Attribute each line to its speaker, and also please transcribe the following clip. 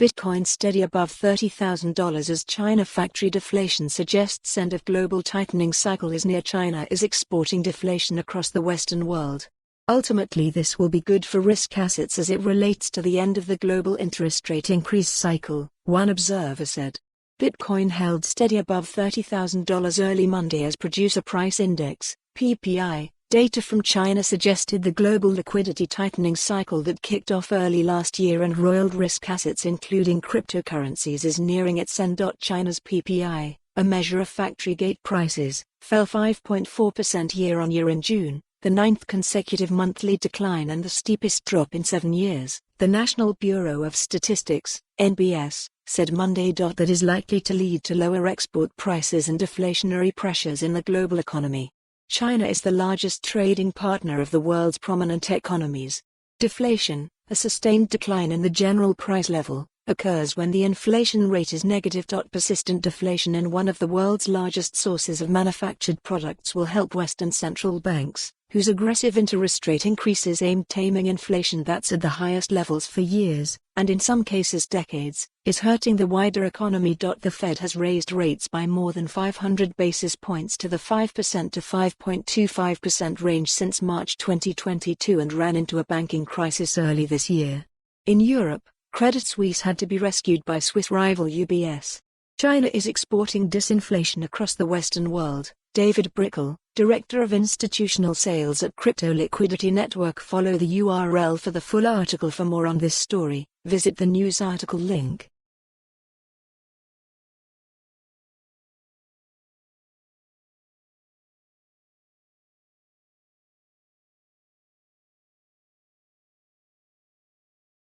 Speaker 1: Bitcoin steady above $30,000 as China factory deflation suggests end of global tightening cycle is near. China is exporting deflation across the Western world. Ultimately, this will be good for risk assets as it relates to the end of the global interest rate increase cycle, one observer said. Bitcoin held steady above $30,000 early Monday as Producer Price Index (PPI) data from China suggested the global liquidity tightening cycle that kicked off early last year and roiled risk assets including cryptocurrencies is nearing its end. China's PPI, a measure of factory gate prices, fell 5.4% year-on-year in June, the ninth consecutive monthly decline and the steepest drop in 7 years, the National Bureau of Statistics, NBS, said Monday. That is likely to lead to lower export prices and deflationary pressures in the global economy. China is the largest trading partner of the world's prominent economies. Deflation, a sustained decline in the general price level, occurs when the inflation rate is negative. Persistent deflation in one of the world's largest sources of manufactured products will help Western central banks, whose aggressive interest rate increases aim taming inflation that's at the highest levels for years, and in some cases decades, is hurting the wider economy. The Fed has raised rates by more than 500 basis points to the 5% to 5.25% range since March 2022 and ran into a banking crisis early this year. In Europe, Credit Suisse had to be rescued by Swiss rival UBS. China is exporting disinflation across the Western world. David Brickell, Director of Institutional Sales at Crypto Liquidity Network. Follow the URL for the full article. For more on this story, visit the news article link.